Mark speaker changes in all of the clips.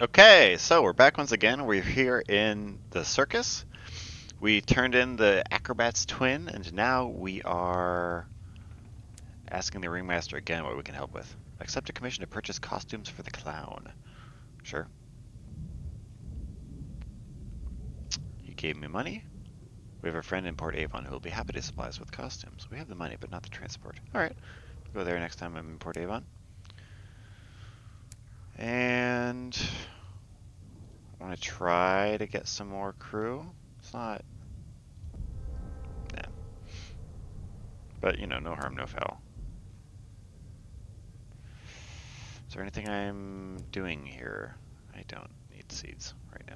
Speaker 1: Okay, so we're back once again. We're here in the circus. We turned in the acrobat's twin, and now we are asking the ringmaster again what we can help with. Accept a commission to purchase costumes for the clown. Sure. He gave me money. We have a friend in Port Avon who will be happy to supply us with costumes. We have the money, but not the transport. Alright, go there next time I'm in Port Avon. And I want to try to get some more crew. It's not... Nah. But, you know, no harm, no foul. Is there anything I'm doing here? I don't need seeds right now.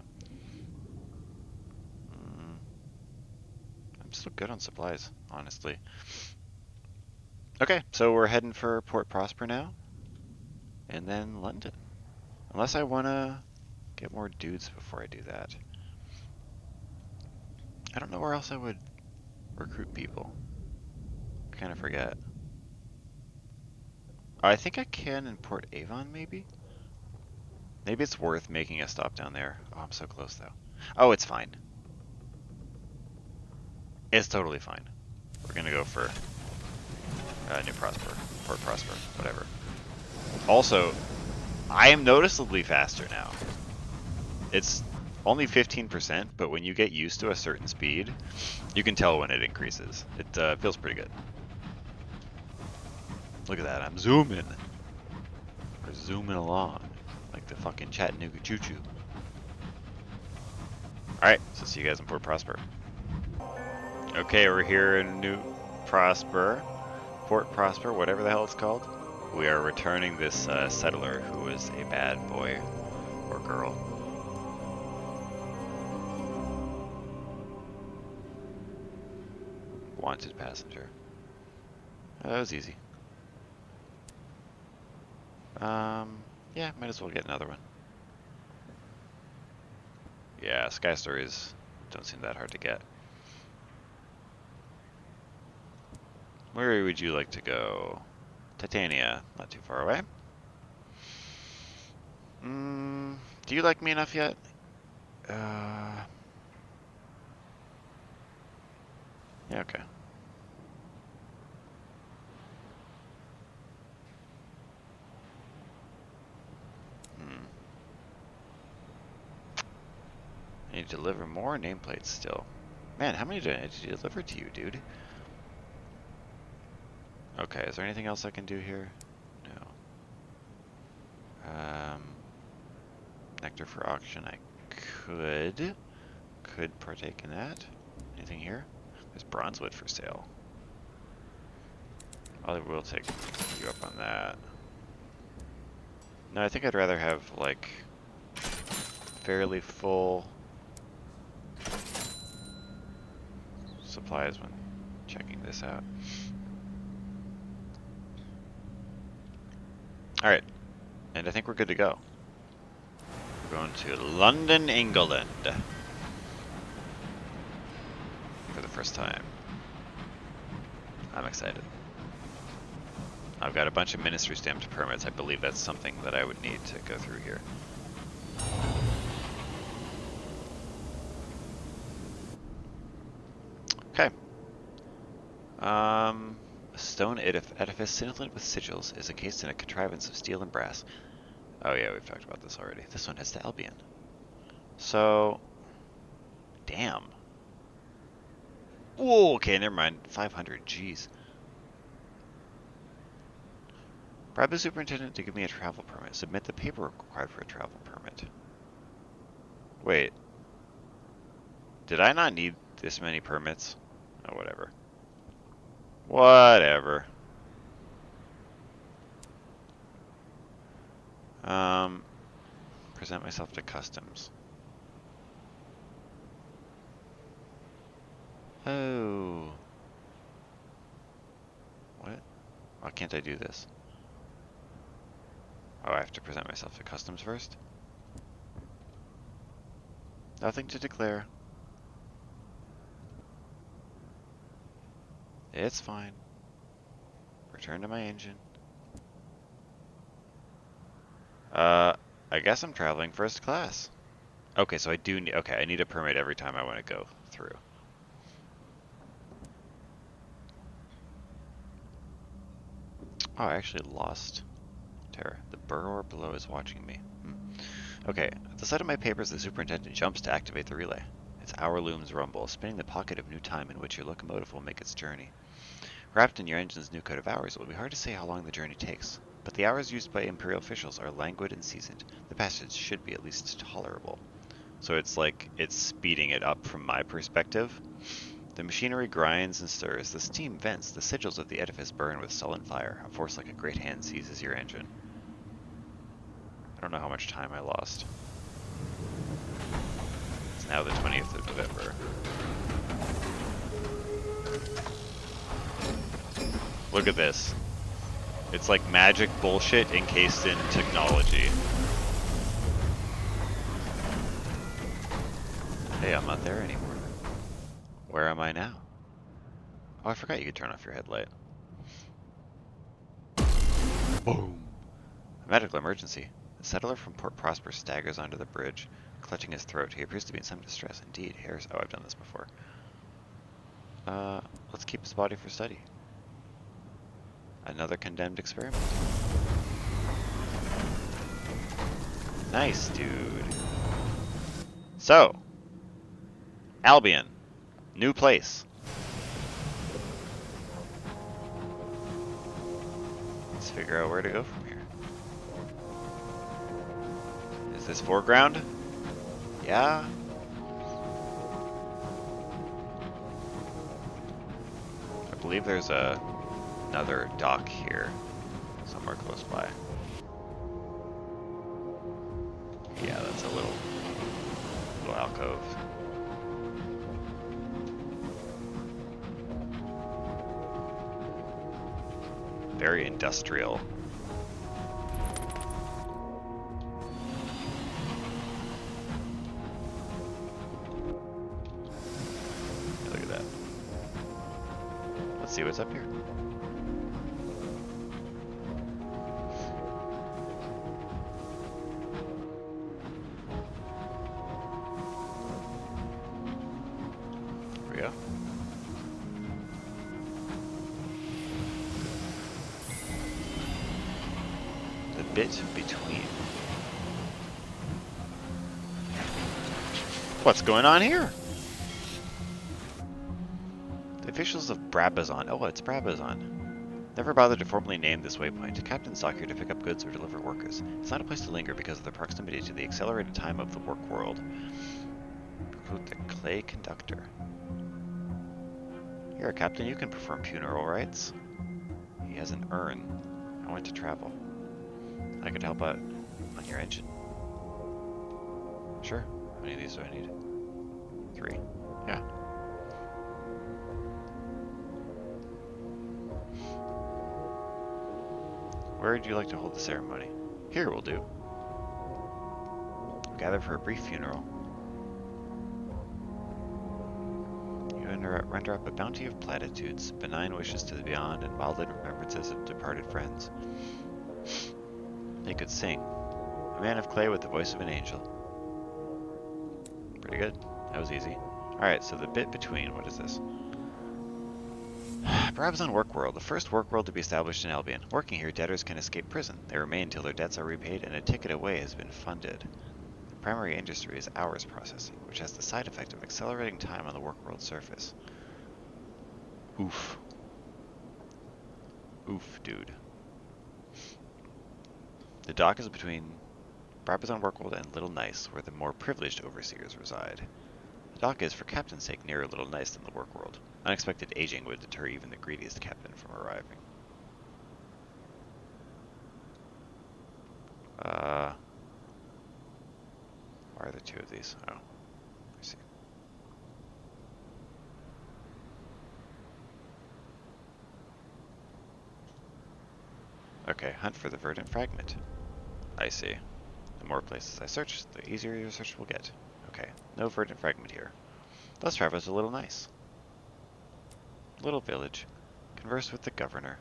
Speaker 1: I'm still good on supplies, honestly. Okay, so we're heading for Port Prosper now, and then London. Unless I want to get more dudes before I do that. I don't know where else I would recruit people. I kind of forget. I think I can in Port Avon, maybe? Maybe it's worth making a stop down there. Oh, I'm so close, though. Oh, it's fine. It's totally fine. We're gonna go for New Prosper, Port Prosper, whatever. Also, I am noticeably faster now. It's only 15%, but when you get used to a certain speed, you can tell when it increases. It feels pretty good. Look at that, I'm zooming. We're zooming along like the fucking Chattanooga choo-choo. Alright, so see you guys in Port Prosper. Okay, we're here in New Prosper, Port Prosper, whatever the hell it's called. We are returning this settler who was a bad boy or girl. Wanted passenger. Oh, that was easy. Yeah, might as well get another one. Yeah, Sky Stories don't seem that hard to get. Where would you like to go? Titania, not too far away. Do you like me enough yet? Yeah, okay. I need to deliver more nameplates still. Man, how many did I need to deliver to you, dude? Okay, is there anything else I can do here? No. Nectar for auction, I could partake in that. Anything here? There's bronzewood for sale. I will take you up on that. No, I think I'd rather have, like, fairly full supplies when checking this out. Alright, and I think we're good to go. We're going to London, England. For the first time. I'm excited. I've got a bunch of ministry stamped permits. I believe that's something that I would need to go through here. Okay. A stone edifice scintillant with sigils is encased in a contrivance of steel and brass. Oh yeah, we've talked about this already. This one heads to Albion. So, damn. Whoa, okay, never mind. 500, jeez. Bribe the superintendent to give me a travel permit. Submit the paperwork required for a travel permit. Wait. Did I not need this many permits? Oh, whatever. Whatever. Present myself to customs. Oh. What? Why can't I do this? Oh, I have to present myself to customs first? Nothing to declare. It's fine. Return to my engine. I guess I'm traveling first class. Okay, so I do need, okay, I need a permit every time I want to go through. Oh, I actually lost Terra. The burrower below is watching me. Okay, at the sight of my papers, the superintendent jumps to activate the relay. Its hour looms rumble, spinning the pocket of new time in which your locomotive will make its journey. Wrapped in your engine's new code of hours, it will be hard to say how long the journey takes. But the hours used by Imperial officials are languid and seasoned. The passage should be at least tolerable. So it's like, it's speeding it up from my perspective. The machinery grinds and stirs, the steam vents, the sigils of the edifice burn with sullen fire. A force like a great hand seizes your engine. I don't know how much time I lost. It's now the 20th of November. Look at this. It's like magic bullshit encased in technology. Hey, I'm not there anymore. Where am I now? Oh, I forgot you could turn off your headlight. Boom! A medical emergency. The settler from Port Prosper staggers onto the bridge, clutching his throat. He appears to be in some distress. Indeed, hairs. Oh, I've done this before. Let's keep his body for study. Another condemned experiment. Nice, dude. So, Albion. New place. Let's figure out where to go from here. Is this foreground? Yeah. I believe there's another dock here, somewhere close by. Yeah, that's a little alcove. Very industrial. Look at that. Let's see what's up here. Here we go. The bit between. What's going on here? The officials of Brabazon. Oh, it's Brabazon. Never bothered to formally name this waypoint. Captains dock here to pick up goods or deliver workers. It's not a place to linger because of the proximity to the accelerated time of the work world. Recruit the clay conductor. Here, Captain, you can perform funeral rites. He has an urn. I want to travel. I could help out on your engine. Sure. How many of these do I need? 3. Yeah. Where would you like to hold the ceremony? Here will do. Gather for a brief funeral. You render up a bounty of platitudes, benign wishes to the beyond, and mildly remembrances of departed friends. They could sing. A man of clay with the voice of an angel. Pretty good. That was easy. Alright, so the bit between, what is this? Brabazon Work World, the first work world to be established in Albion. Working here, debtors can escape prison. They remain until their debts are repaid and a ticket away has been funded. The primary industry is hours processing, which has the side effect of accelerating time on the work world surface. Oof. Oof, dude. The dock is between Brabazon Workworld and Little Nice, where the more privileged overseers reside. The dock is, for captain's sake, nearer Little Nice than the Workworld. Unexpected aging would deter even the greediest captain from arriving. Why are there 2 of these? Oh, I see. Okay, hunt for the verdant fragment. I see. The more places I search, the easier your search will get. Okay, no verdant fragment here. Let's travel to Little Nice. Little village. Converse with the governor.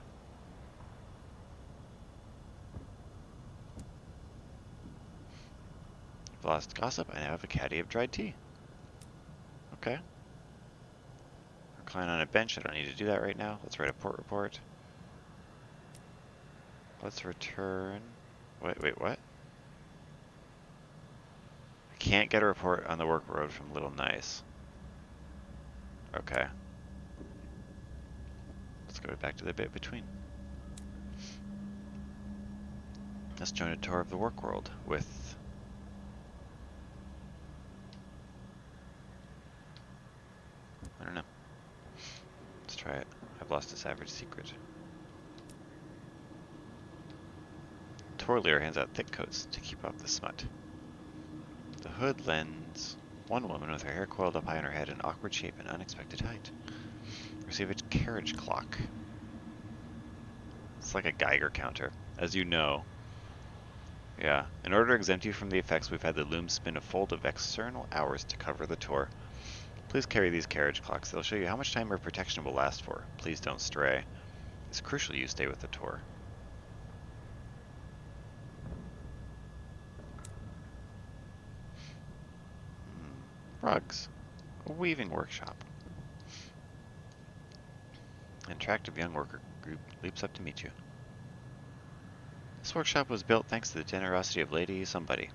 Speaker 1: Lost gossip, I now have a caddy of dried tea. Okay. Recline on a bench, I don't need to do that right now. Let's write a port report. Let's return... Wait, what? I can't get a report on the work road from Little Nice. Okay. Let's go back to the bit between. Let's join a tour of the work world with... I don't know. Let's try it. I've lost its average secret. Tour leader hands out thick coats to keep off the smut. The hood lends one woman with her hair coiled up high on her head an awkward shape and unexpected height. Receive a carriage clock. It's like a Geiger counter. As you know. Yeah. In order to exempt you from the effects, we've had the loom spin a fold of external hours to cover the tour. Please carry these carriage clocks. They'll show you how much time your protection will last for. Please don't stray. It's crucial you stay with the tour. Rugs. A weaving workshop. An attractive young worker group leaps up to meet you. This workshop was built thanks to the generosity of Lady Somebody.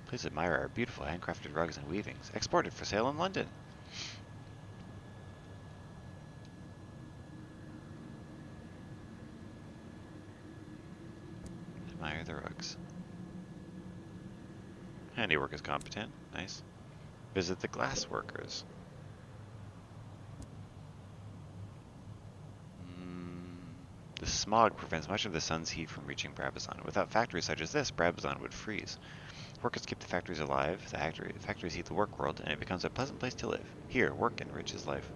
Speaker 1: Please admire our beautiful handcrafted rugs and weavings, exported for sale in London. Admire the rugs. Handiwork is competent. Nice. Visit the glass workers. The smog prevents much of the sun's heat from reaching Brabazon. Without factories such as this, Brabazon would freeze. Workers keep the factories alive, the factories heat the work world, and it becomes a pleasant place to live. Here, work enriches life.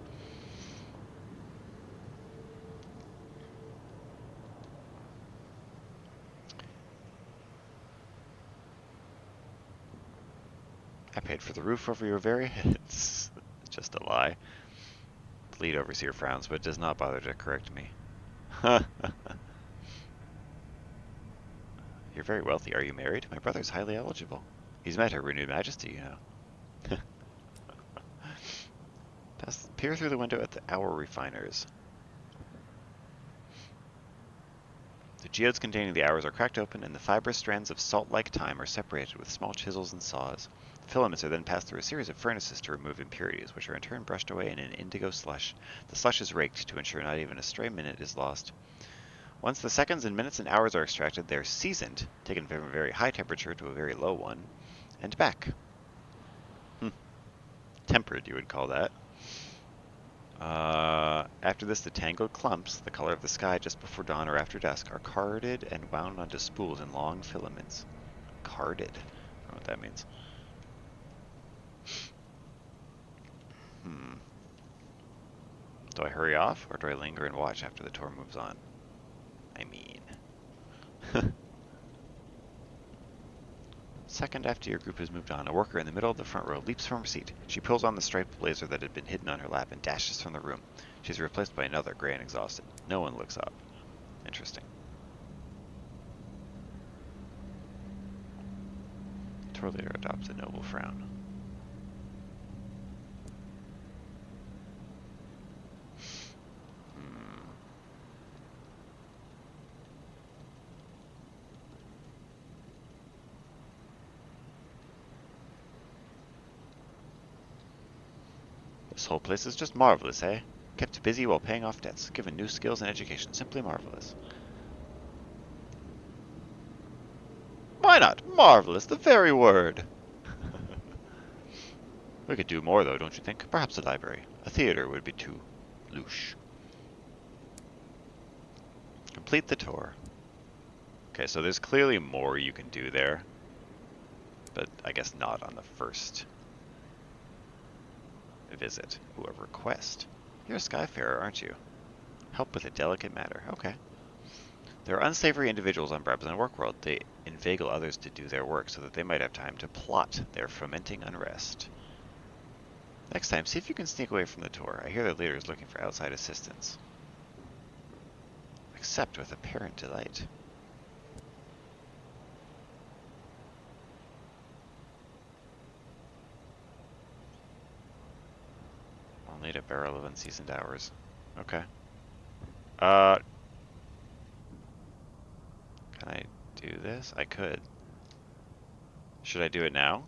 Speaker 1: I paid for the roof over your very heads. It's just a lie. The lead overseer frowns, but does not bother to correct me. You're very wealthy. Are you married? My brother's highly eligible. He's met her renewed majesty, you know. Peer through the window at the hour refiners. The geodes containing the hours are cracked open, and the fibrous strands of salt-like time are separated with small chisels and saws. The filaments are then passed through a series of furnaces to remove impurities, which are in turn brushed away in an indigo slush. The slush is raked to ensure not even a stray minute is lost. Once the seconds and minutes and hours are extracted, they are seasoned, taken from a very high temperature to a very low one, and back. Tempered, you would call that. After this, the tangled clumps, the color of the sky just before dawn or after dusk, are carded and wound onto spools in long filaments. Carded? I don't know what that means. Do I hurry off, or do I linger and watch after the tour moves on? I mean... Second after your group has moved on, a worker in the middle of the front row leaps from her seat. She pulls on the striped blazer that had been hidden on her lap and dashes from the room. She is replaced by another, gray and exhausted. No one looks up. Interesting. The tour leader adopts a noble frown. This whole place is just marvelous, eh? Kept busy while paying off debts, given new skills and education. Simply marvelous. Why not? Marvelous, the very word. We could do more, though, don't you think? Perhaps a library. A theater would be too louche. Complete the tour. Okay, so there's clearly more you can do there, but I guess not on the first visit. Ooh, a request. You're a Skyfarer, aren't you? Help with a delicate matter. Okay. There are unsavory individuals on Brabazon Workworld. They inveigle others to do their work so that they might have time to plot their fomenting unrest. Next time, see if you can sneak away from the tour. I hear the leader is looking for outside assistance. Accept with apparent delight. I'll need a barrel of unseasoned hours. Okay. Can I do this? I could. Should I do it now?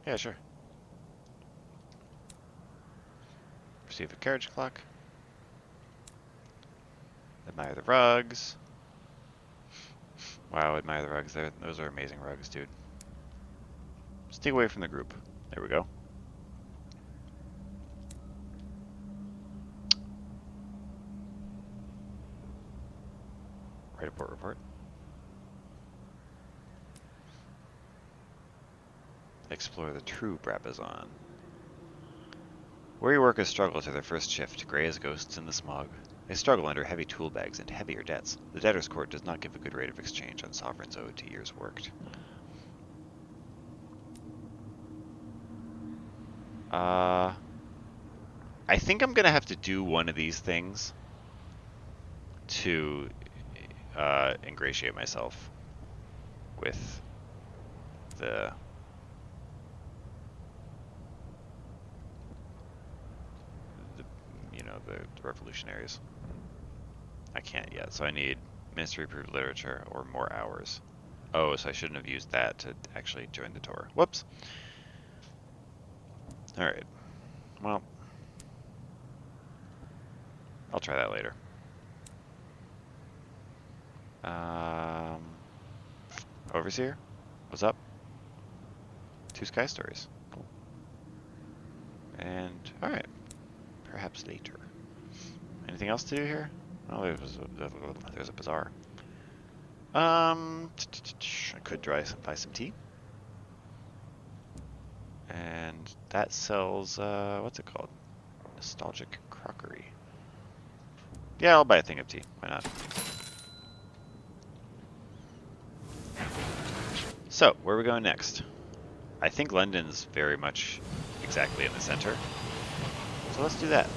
Speaker 1: Yeah, sure. Receive a carriage clock. Admire the rugs. Wow, admire the rugs. Those are amazing rugs, dude. Stay away from the group. There we go. Write a port report. Explore the true Brabazon. Weary workers struggle through their first shift, gray as ghosts in the smog. They struggle under heavy tool bags and heavier debts. The debtor's court does not give a good rate of exchange on sovereigns owed to years worked. I think I'm gonna have to do one of these things to ingratiate myself with the the revolutionaries. I can't yet, so I need ministry approved literature or more hours. Oh, so I shouldn't have used that to actually join the tour. Whoops. Alright. Well, I'll try that later. Overseer? What's up? 2 sky stories. Cool. And, alright. Perhaps later. Anything else to do here? Oh, there's a bazaar. I could buy some tea. And that sells, what's it called? Nostalgic crockery. Yeah, I'll buy a thing of tea. Why not? So, where are we going next? I think London's very much exactly in the center. So let's do that.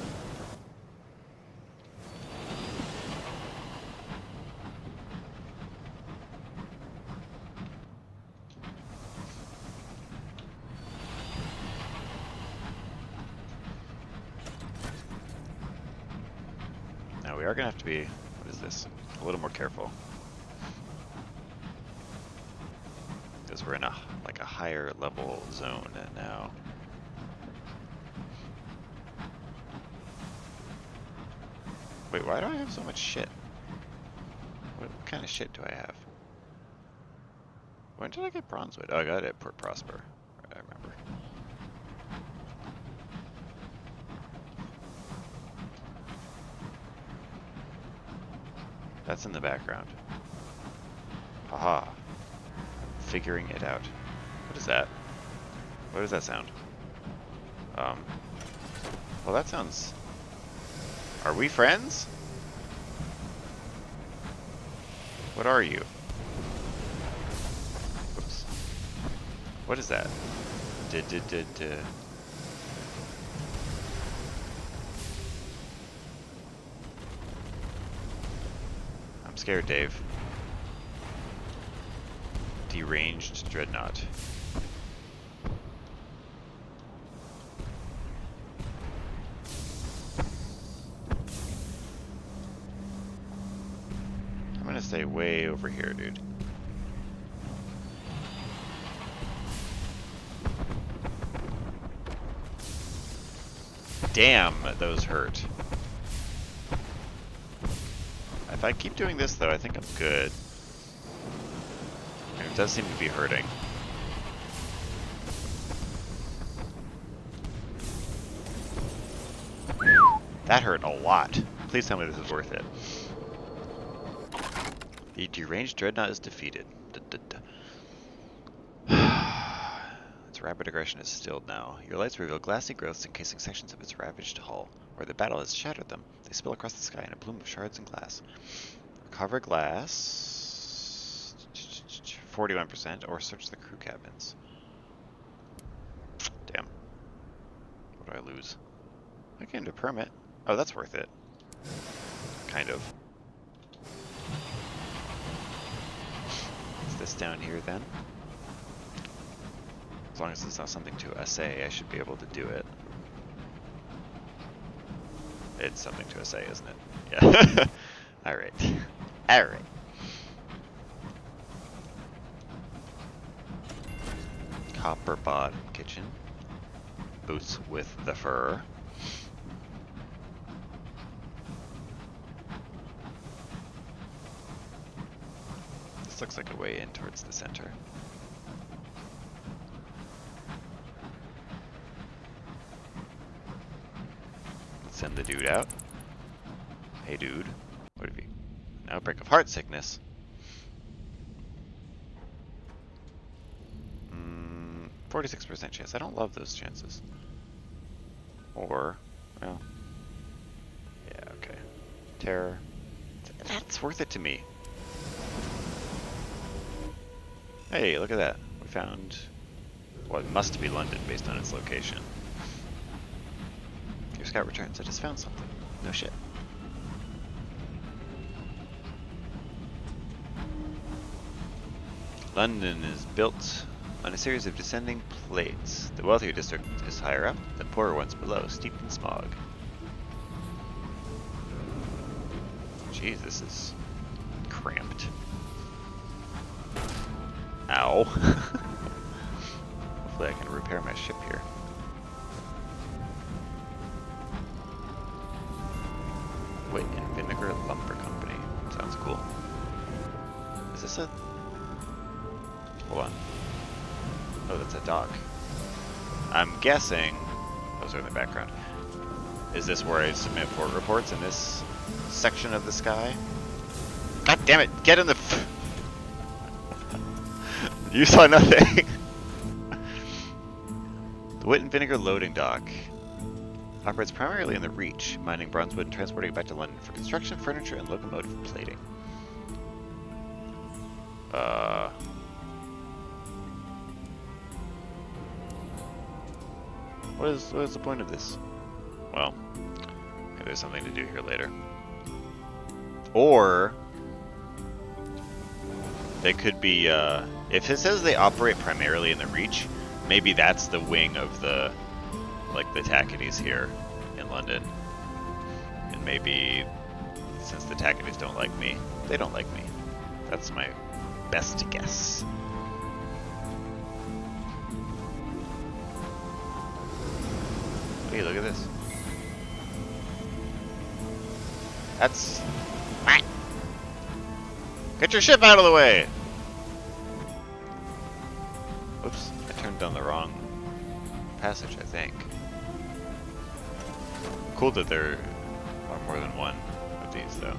Speaker 1: Now we are going to have to be, what is this? A little more careful. Because we're in a higher level zone now. Wait, why do I have so much shit? What kind of shit do I have? When did I get Bronzewood? Oh, I got it at Port Prosper. I remember. That's in the background. Haha. Figuring it out. What is that? What does that sound? Well, that sounds... Are we friends? What are you? Whoops. What is that? I'm scared, Dave. Deranged dreadnought. I'm gonna stay way over here, dude. Damn, those hurt. If I keep doing this, though, I think I'm good. And it does seem to be hurting. That hurt a lot. Please tell me this is worth it. The deranged dreadnought is defeated. Its rapid aggression is stilled now. Your lights reveal glassy growths encasing sections of its ravaged hull. Where the battle has shattered them, they spill across the sky in a plume of shards and glass. Recover glass... 41%, or search the crew cabins. Damn. What do I lose? I gained a permit. Oh, that's worth it. Kind of. Is this down here then? As long as it's not something to assay, I should be able to do it. It's something to say, isn't it? Yeah. Alright. Alright. Copper bottom kitchen. Boots with the fur. This looks like a way in towards the center. Let's send the dude out. Hey dude, what have you? An outbreak of heart sickness. 46% chance. I don't love those chances. Or, well, yeah, okay. Terror. That's worth it to me. Hey, look at that. We found what must be London based on its location. Your scout returns. I just found something. No shit. London is built on a series of descending plates. The wealthier district is higher up, the poorer ones below, steeped in smog. Jeez, this is cramped. Ow. Hopefully I can repair my ship here. Wait, and Vinegar Lumber Company. Sounds cool. Is this a... Hold on. Oh, that's a dock. I'm guessing... Those are in the background. Is this where I submit port reports in this section of the sky? God damn it! Get in the... You saw nothing! The Wit and Vinegar Loading Dock operates primarily in the Reach, mining bronze wood and transporting it back to London for construction, furniture, and locomotive plating. What is the point of this? Well, maybe there's something to do here later. Or they could be, if it says they operate primarily in the Reach, maybe that's the wing of the, like, the Tackities here in London. And maybe, since the Tackities don't like me, they don't like me. That's my best guess. Hey, look at this. That's... Get your ship out of the way! Oops, I turned down the wrong passage, I think. Cool that there are more than one of these, though.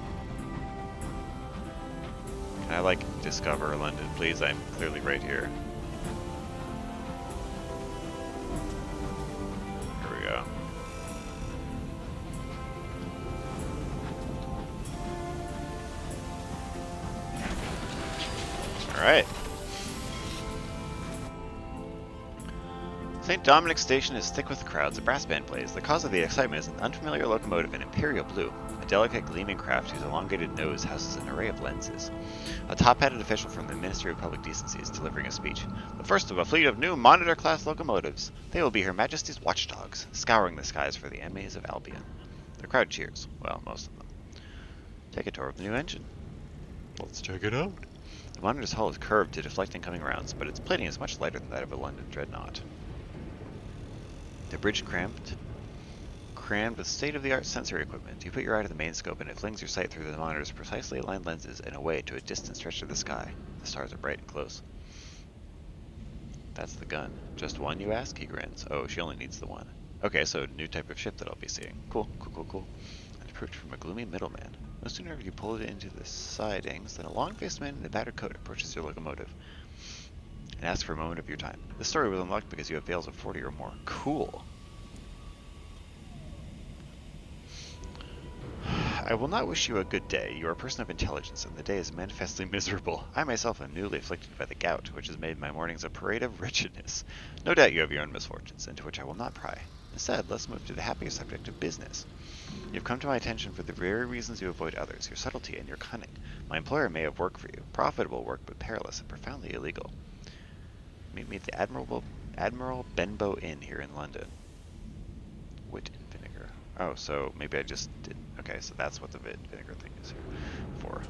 Speaker 1: Can I, like, discover London, please? I'm clearly right here. Here we go. Alright. St. Dominic Station is thick with crowds. A brass band plays. The cause of the excitement is an unfamiliar locomotive in imperial blue. A delicate, gleaming craft whose elongated nose houses an array of lenses. A top-hatted official from the Ministry of Public Decency is delivering a speech. The first of a fleet of new Monitor-class locomotives. They will be Her Majesty's watchdogs, scouring the skies for the enemies of Albion. The crowd cheers. Well, most of them. Take a tour of the new engine. Let's check it out. The Monitor's hull is curved to deflect incoming rounds, but its plating is much lighter than that of a London dreadnought. The bridge crammed with state-of-the-art sensory equipment. You put your eye to the main scope and it flings your sight through the Monitor's precisely aligned lenses and away to a distant stretch of the sky. The stars are bright and close. That's the gun. Just one, you ask? He grins. Oh, she only needs the one. Okay, so new type of ship that I'll be seeing. Cool, cool, cool, cool. And approached from a gloomy middleman. No sooner have you pulled it into the sidings than a long-faced man in a battered coat approaches your locomotive and asks for a moment of your time. This story was unlocked because you have fails of 40 or more. Cool. I will not wish you a good day. You are a person of intelligence, and the day is manifestly miserable. I myself am newly afflicted by the gout, which has made my mornings a parade of wretchedness. No doubt you have your own misfortunes, into which I will not pry. Instead, let's move to the happier subject of business. You have come to my attention for the very reasons you avoid others, your subtlety and your cunning. My employer may have work for you, profitable work, but perilous and profoundly illegal. Meet me at the Admiral Benbow Inn here in London. Wit and Vinegar Oh, so maybe I just did. Okay, so that's what the vinegar thing is here for.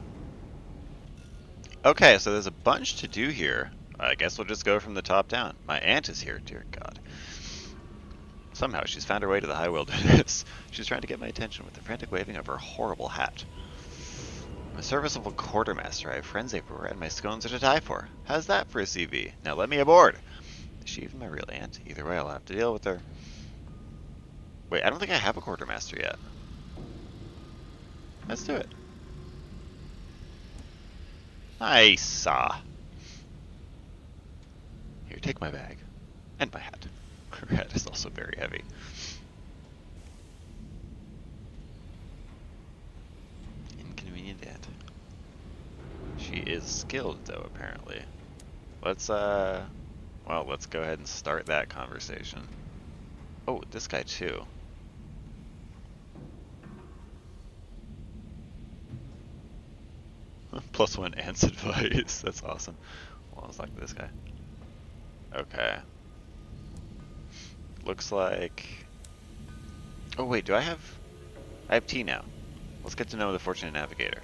Speaker 1: Okay, so there's a bunch to do here. I guess we'll just go from the top down. My aunt is here, dear God. Somehow she's found her way to the high wilderness. She's trying to get my attention with the frantic waving of her horrible hat. I'm a serviceable quartermaster. I have friends everywhere, and my scones are to die for. How's that for a CV? Now let me aboard. Is she even my real aunt? Either way, I'll have to deal with her. Wait, I don't think I have a quartermaster yet. Let's do it. Nice. Here, take my bag. And my hat. Her hat is also very heavy. Inconvenient aunt. She is skilled, though, apparently. Let's, well, let's go ahead and start that conversation. Oh, this guy, too. +1 aunt's advice. That's awesome. Well, let's talk to this guy. Okay. Looks like... Oh, wait, do I have... I have tea now. Let's get to know the Fortunate Navigator.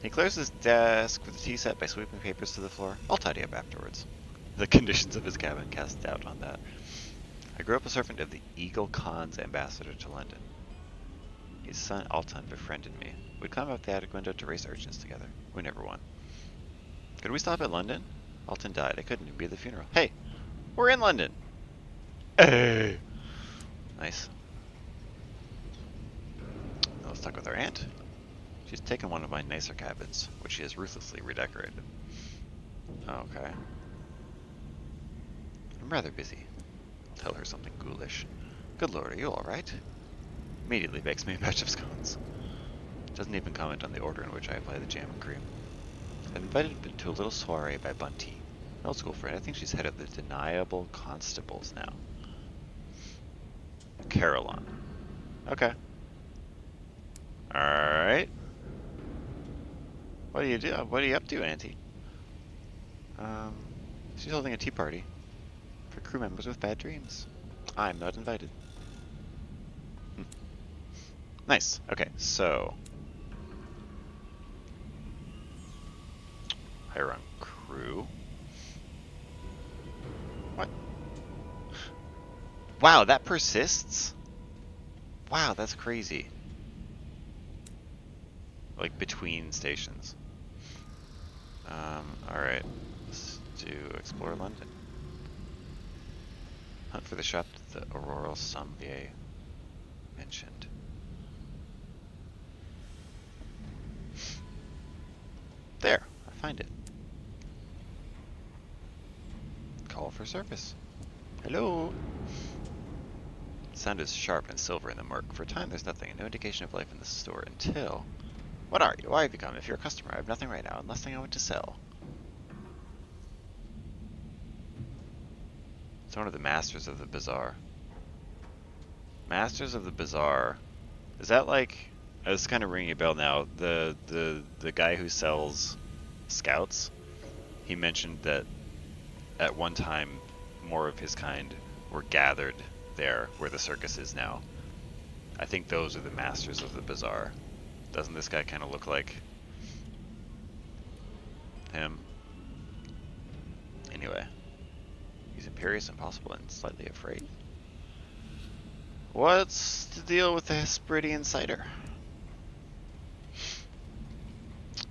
Speaker 1: He clears his desk with the tea set by sweeping papers to the floor. I'll tidy up afterwards. The conditions of his cabin cast doubt on that. I grew up a servant of the Eagle Khan's ambassador to London. His son Altan befriended me. We'd climb up the attic window to race urchins together. We never won. Could we stop at London? Altan died. I couldn't even be at the funeral. Hey! We're in London! Hey! Nice. Now let's talk with our aunt. She's taken one of my nicer cabins, which she has ruthlessly redecorated. Okay. I'm rather busy. I'll tell her something ghoulish. Good lord, are you alright? Immediately bakes me a batch of scones. Doesn't even comment on the order in which I apply the jam and cream. I've invited to a little soiree by Bunty, an old school friend. I think she's head of the Deniable Constables now. Carolyn. Okay. Alright. What do you do? What are you up to, Auntie? She's holding a tea party for crew members with bad dreams. I'm not invited. Nice. Okay, so hire on crew. What? Wow, that persists? Wow, that's crazy. Like between stations. Alright. Let's do Explore London. Hunt for the shop that the Auroral Sommelier mentioned. There, I find it. Call for service. Hello? The sound is sharp and silver in the murk. For a time there's nothing, no indication of life in the store until... What are you? Why have you come? If you're a customer, I have nothing right now, and last thing I want to sell. It's one of the Masters of the Bazaar. Masters of the Bazaar. Is that like... It's kind of ringing a bell now. The guy who sells scouts, he mentioned that at one time more of his kind were gathered there where the circus is now. I think those are the Masters of the Bazaar. Doesn't this guy kind of look like him? Anyway, he's imperious, impossible, and slightly afraid. What's the deal with the Hesperidian cider?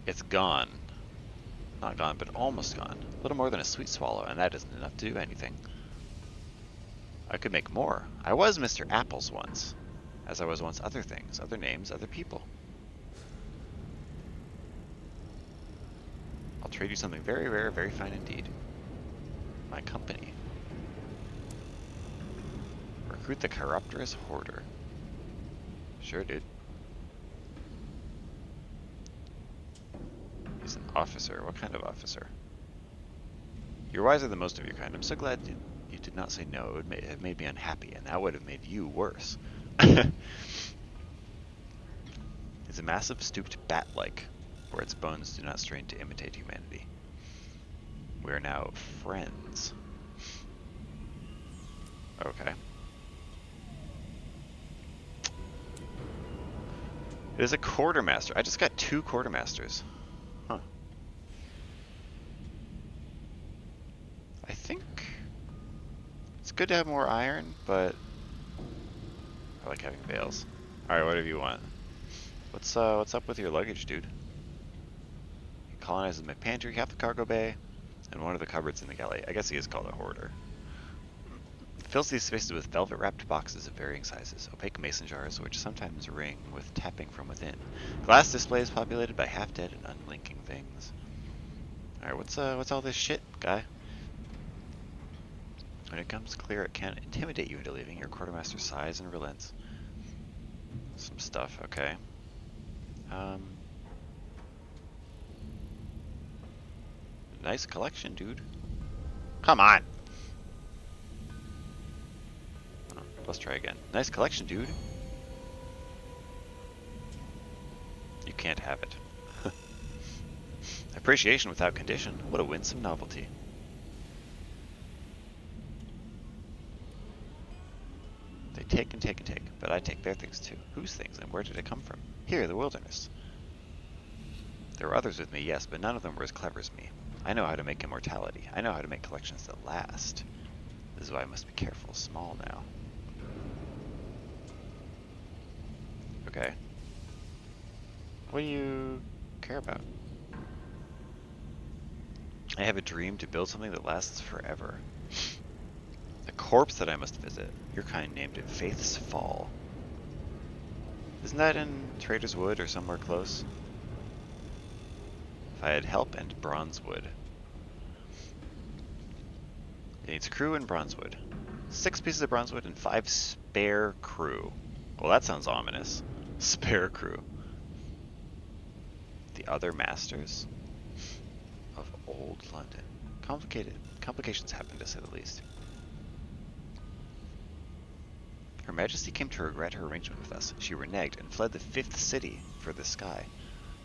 Speaker 1: It's gone. Not gone, but almost gone. A little more than a sweet swallow, and that isn't enough to do anything. I could make more. I was Mr. Apples once, as I was once other things, other names, other people. I'll trade you something very rare, very fine indeed. My company. Recruit the Chiropterous Hoarder. Sure, dude. He's an officer. What kind of officer? You're wiser than most of your kind. I'm so glad you did not say no. It would have made me unhappy, and that would have made you worse. It's a massive, stooped bat-like, where its bones do not strain to imitate humanity. We are now friends. Okay. It is a quartermaster. I just got 2 quartermasters. Huh. I think it's good to have more iron, but I like having bales. Alright, whatever you want. What's up with your luggage, dude? He colonizes my pantry, half the cargo bay, and one of the cupboards in the galley. I guess he is called a hoarder. Fills these spaces with velvet-wrapped boxes of varying sizes, opaque mason jars which sometimes ring with tapping from within. Glass displays populated by half-dead and unblinking things. Alright, what's all this shit, guy? When it comes clear it can't intimidate you into leaving, your quartermaster sighs and relents. Some stuff, okay. Nice collection, dude. Come on! Oh, let's try again. Nice collection, dude. You can't have it. Appreciation without condition. What a winsome novelty. They take and take and take, but I take their things too. Whose things, and where did it come from? Here, the wilderness. There were others with me, yes, but none of them were as clever as me. I know how to make immortality. I know how to make collections that last. This is why I must be careful. Small now. Okay. What do you care about? I have a dream to build something that lasts forever. A corpse that I must visit. Your kind named it Faith's Fall. Isn't that in Trader's Wood or somewhere close? If I had help and bronzewood. It needs crew and bronzewood. 6 pieces of bronzewood and 5 spare crew. Well, that sounds ominous. Spare crew. The other masters of old London. Complications happen, to say the least. Her Majesty came to regret her arrangement with us. She reneged and fled the 5th city for the sky.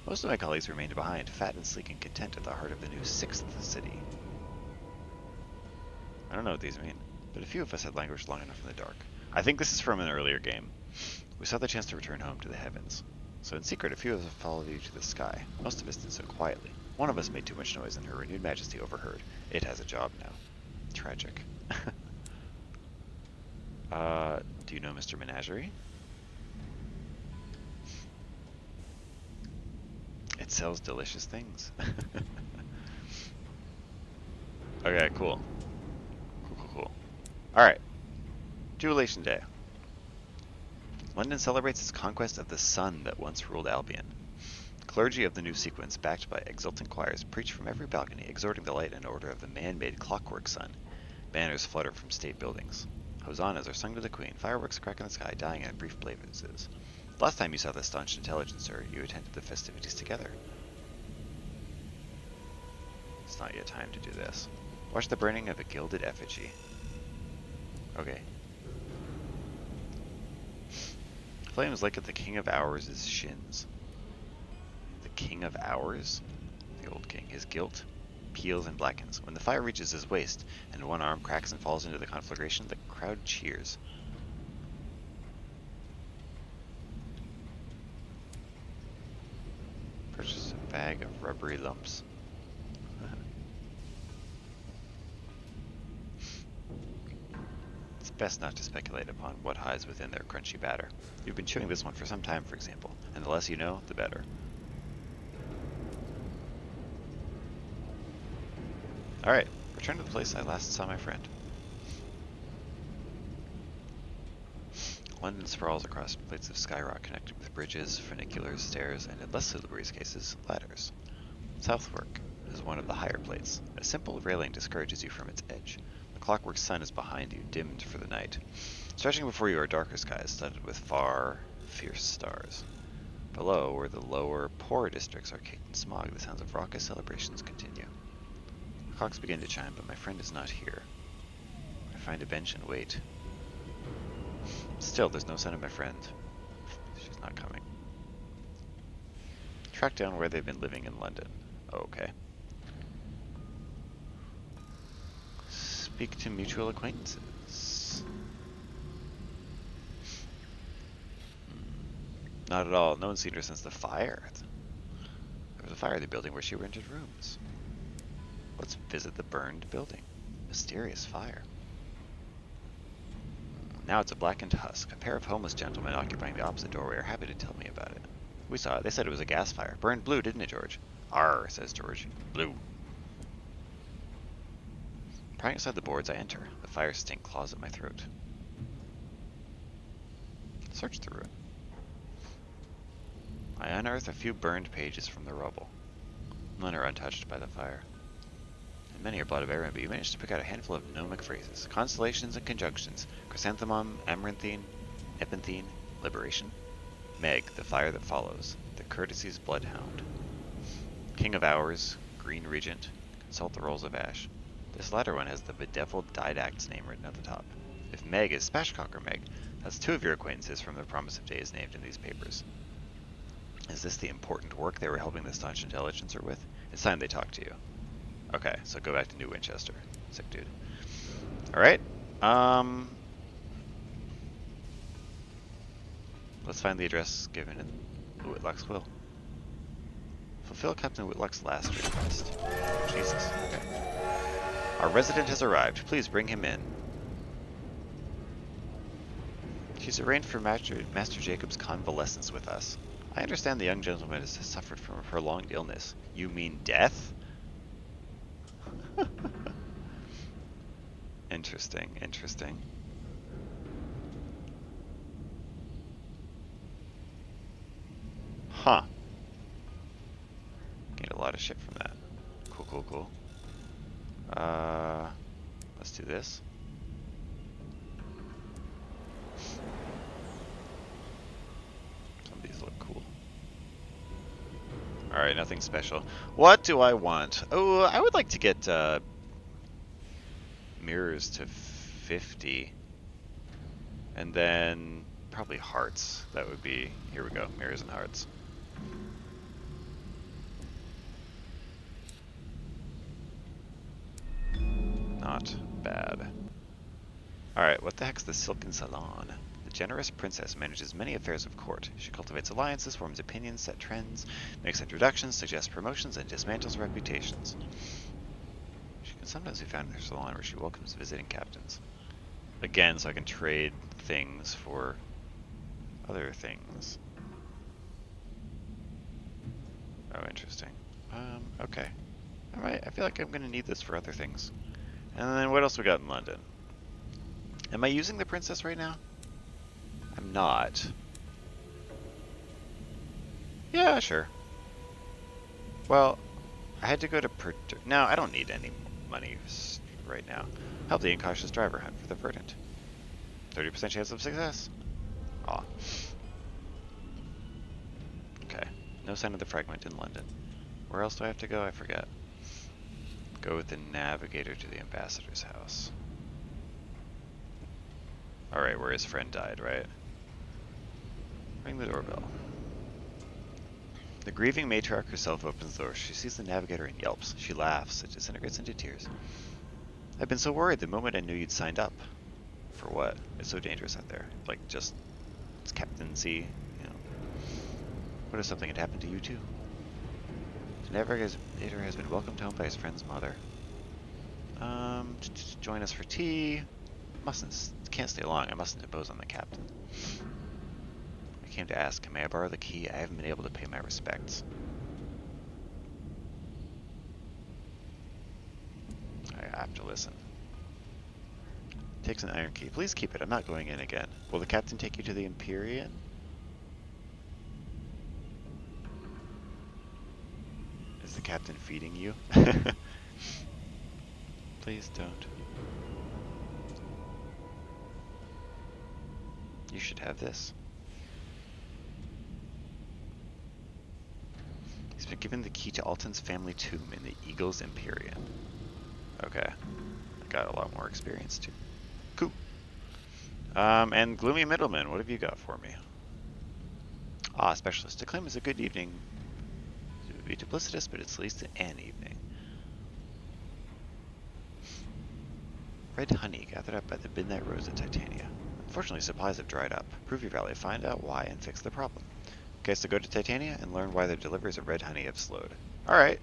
Speaker 1: Most of my colleagues remained behind, fat and sleek and content at the heart of the new 6th city. I don't know what these mean, but a few of us had languished long enough in the dark. I think this is from an earlier game. We saw the chance to return home to the heavens. So in secret, a few of us followed you to the sky. Most of us did so quietly. One of us made too much noise and her renewed majesty overheard. It has a job now. Tragic. Do you know Mr. Menagerie? It sells delicious things. Okay, cool. Cool. Alright. Jubilation Day. London celebrates its conquest of the sun that once ruled Albion. Clergy of the new sequence, backed by exultant choirs, preach from every balcony, exhorting the light and order of the man-made clockwork sun. Banners flutter from state buildings. Hosannas are sung to the Queen, fireworks crack in the sky, dying in brief blazes. Last time you saw the staunch intelligencer, you attended the festivities together. It's not yet time to do this. Watch the burning of a gilded effigy. Okay. Flames lick at the King of Hours' shins. The King of Hours? The old king. His guilt peels and blackens. When the fire reaches his waist, and one arm cracks and falls into the conflagration, the crowd cheers. Purchase a bag of rubbery lumps. It's best not to speculate upon what hides within their crunchy batter. You've been chewing this one for some time, for example, and the less you know, the better. Alright, return to the place I last saw my friend. London sprawls across plates of skyrock connected with bridges, funiculars, stairs, and in less salubrious cases, ladders. Southwark is one of the higher plates. A simple railing discourages you from its edge. The clockwork sun is behind you, dimmed for the night. Stretching before you are darker skies, studded with far, fierce stars. Below, where the lower, poorer districts are caked in smog, the sounds of raucous celebrations continue. The clocks begin to chime, but my friend is not here. I find a bench and wait. Still, there's no sign of my friend. She's not coming. Track down where they've been living in London. Okay. Speak to mutual acquaintances. Not at all. No one's seen her since the fire. There was a fire in the building where she rented rooms. Let's visit the burned building. Mysterious fire. Now it's a blackened husk. A pair of homeless gentlemen occupying the opposite doorway are happy to tell me about it. We saw it. They said it was a gas fire. Burned blue, didn't it, George? Arr, says George. Blue. Prying aside the boards, I enter. The fire stink claws at my throat. Search the room. I unearth a few burned pages from the rubble. None are untouched by the fire. And many are blotted by rain, but you managed to pick out a handful of gnomic phrases. Constellations and conjunctions. Chrysanthemum, amaranthine, nepentine, liberation. Meg, the fire that follows. The courtesy's bloodhound. King of hours, green regent. Consult the rolls of ash. This latter one has the bedeviled didact's name written at the top. If Meg is Spashcock or Meg, that's two of your acquaintances from the Promise of Days named in these papers. Is this the important work they were helping the staunch intelligencer with? It's time they talk to you. Okay, so go back to New Winchester. Sick dude. Alright. Let's find the address given in Whitlock's will. Fulfill Captain Whitlock's last request. Jesus, okay. Our resident has arrived. Please bring him in. She's arranged for Master Jacob's convalescence with us. I understand the young gentleman has suffered from a prolonged illness. You mean death? Interesting, interesting. Huh. Gained a lot of shit from that. Cool, cool, cool. Let's do this. Some of these look cool. Alright, nothing special. What do I want? Oh, I would like to get mirrors to 50. And then probably hearts. That would be, here we go, mirrors and hearts. Not bad. Alright, what the heck's the Silken Salon? The generous princess manages many affairs of court. She cultivates alliances, forms opinions, sets trends, makes introductions, suggests promotions, and dismantles reputations. She can sometimes be found in her salon where she welcomes visiting captains. Again, so I can trade things for other things. Oh, interesting. Okay. Alright, I feel like I'm gonna need this for other things. And then what else we got in London? Am I using the princess right now? I'm not. Yeah, sure. Well, I had to go to No, I don't need any money right now. Help the incautious driver hunt for the verdant. 30% chance of success. Aw. Okay. No sign of the fragment in London. Where else do I have to go? I forget. Go with the navigator to the ambassador's house. Alright, where his friend died, right? Ring the doorbell. The grieving matriarch herself opens the door. She sees the navigator and yelps. She laughs. It disintegrates into tears. I've been so worried the moment I knew you'd signed up. For what? It's so dangerous out there. Like, just... it's captaincy, you know. What if something had happened to you, too? The navigator has been welcomed home by his friend's mother. Join us for tea. Can't stay long. I mustn't impose on the captain. I came to ask, may I borrow the key? I haven't been able to pay my respects. I have to listen. Takes an iron key. Please keep it. I'm not going in again. Will the captain take you to the Empyrean? Is the captain feeding you? Please don't. You should have this. He's been given the key to Alton's family tomb in the Eagle's Empyrean. Okay. I got a lot more experience too. Cool. And Gloomy Middleman, what have you got for me? Ah, Specialist. To claim is a good evening. It would be duplicitous, but it's at least an evening. Red honey gathered up by the midnight rose at Titania. Unfortunately, supplies have dried up. Prove your value, find out why, and fix the problem. Okay, so go to Titania and learn why their deliveries of red honey have slowed. Alright.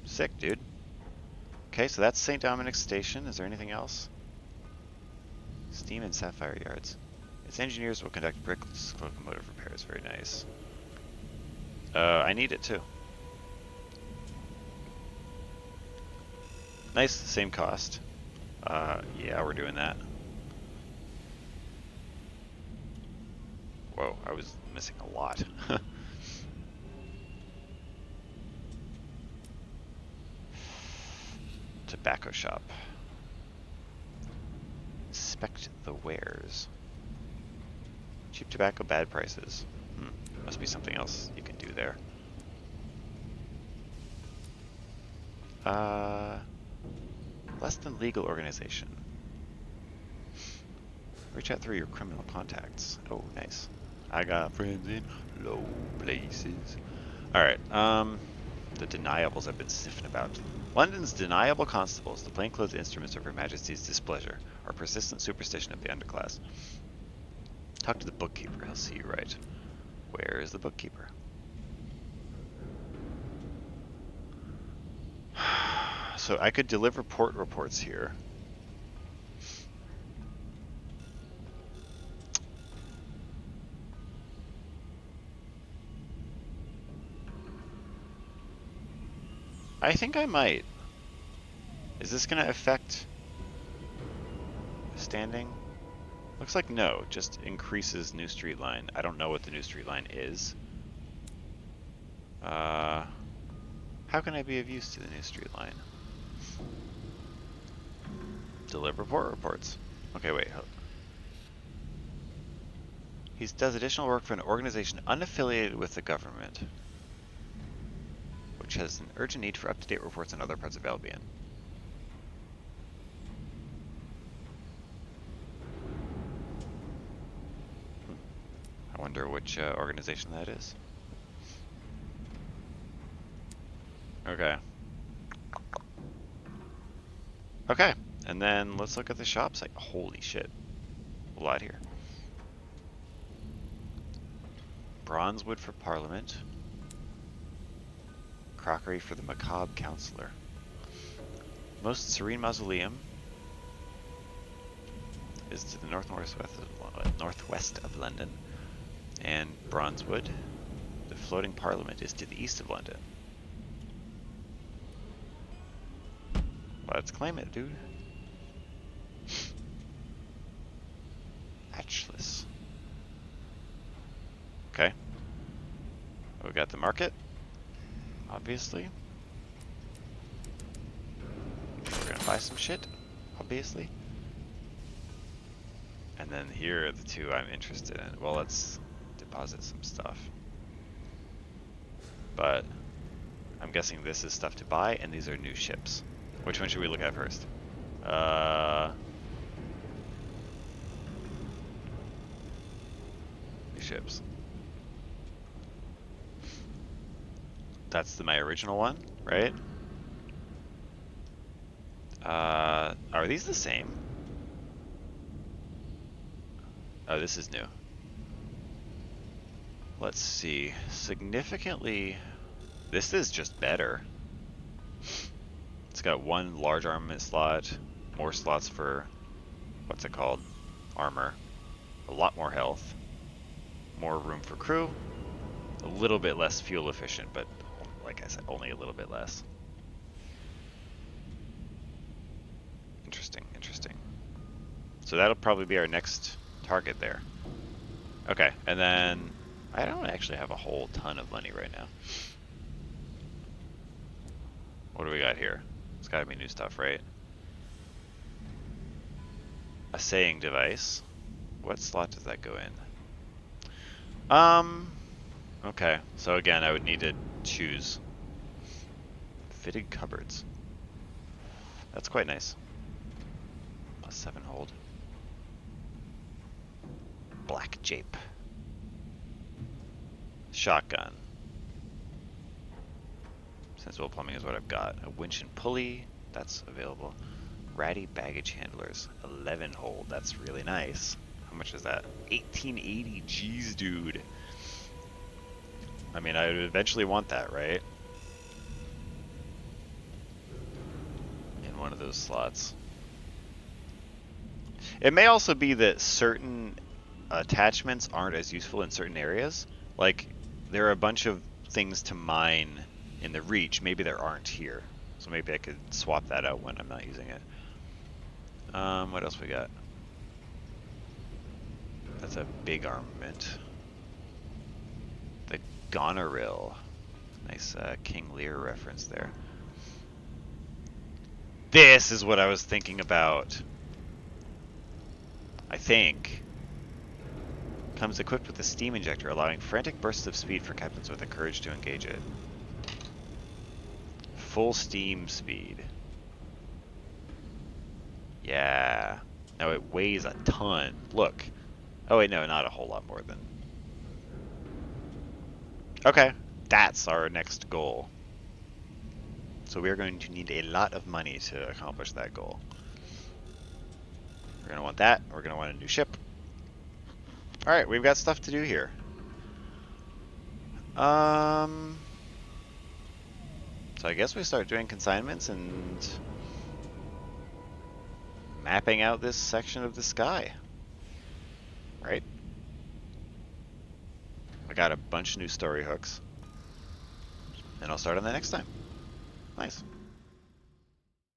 Speaker 1: Sick, dude. Okay, so that's St. Dominic's Station. Is there anything else? Steam and Sapphire Yards. Its engineers will conduct brick locomotive repairs. Very nice. I need it too. Nice, same cost. Yeah, we're doing that. Whoa, I was missing a lot. Tobacco shop. Inspect the wares. Cheap tobacco, bad prices. Must be something else you can do there. Less than legal organization. Reach out through your criminal contacts. Oh, nice. I got friends in low places. Alright, the deniables I've been sniffing about. London's deniable constables, the plainclothes instruments of Her Majesty's displeasure, are persistent superstition of the underclass. Talk to the bookkeeper, he'll see you right. Where is the bookkeeper? So I could deliver port reports here. I think I might. Is this going to affect standing? Looks like no, just increases new street line. I don't know what the new street line is. How can I be of use to the new street line? Deliver port reports. Okay, wait. He does additional work for an organization unaffiliated with the government, which has an urgent need for up-to-date reports on other parts of Albion. I wonder which organization that is. Okay. Okay, and then let's look at the shop site. Holy shit. A lot here. Bronzewood for Parliament. Crockery for the Macabre Counselor. Most Serene Mausoleum is to the northwest of London. And Bronzewood, the Floating Parliament, is to the east of London. Let's claim it, dude. Matchless. Okay. We got the market, obviously. We're gonna buy some shit, obviously. And then here are the two I'm interested in. Well, let's deposit some stuff. But I'm guessing this is stuff to buy, and these are new ships. Which one should we look at first? New ships. That's my original one, right? Are these the same? Oh, this is new. Let's see. Significantly, this is just better. It's got one large armament slot, more slots for, what's it called? Armor. A lot more health. More room for crew. A little bit less fuel efficient, but like I said, only a little bit less. Interesting, interesting. So that'll probably be our next target there. Okay, and then I don't actually have a whole ton of money right now. What do we got here? It's gotta be new stuff, right? Assaying device. What slot does that go in? Okay, so again, I would need to choose. Fitted cupboards. That's quite nice. +7 hold. Black jape. Shotgun. Sensible plumbing is what I've got. A winch and pulley. That's available. Ratty baggage handlers. 11 hold. That's really nice. How much is that? 1880. Jeez, dude. I mean, I would eventually want that, right? In one of those slots. It may also be that certain attachments aren't as useful in certain areas. Like, there are a bunch of things to mine in the Reach. Maybe there aren't here. So maybe I could swap that out when I'm not using it. What else we got? That's a big armament. The Goneril. Nice King Lear reference there. This is what I was thinking about. I think. Comes equipped with a steam injector, allowing frantic bursts of speed for captains with the courage to engage it. Full steam speed. Yeah. Now it weighs a ton. Look. Oh wait, no, not a whole lot more than. Okay, that's our next goal. So we are going to need a lot of money to accomplish that goal. We're going to want that. We're going to want a new ship. Alright, we've got stuff to do here. So I guess we start doing consignments and mapping out this section of the sky. Right? I got a bunch of new story hooks. And I'll start on that next time. Nice.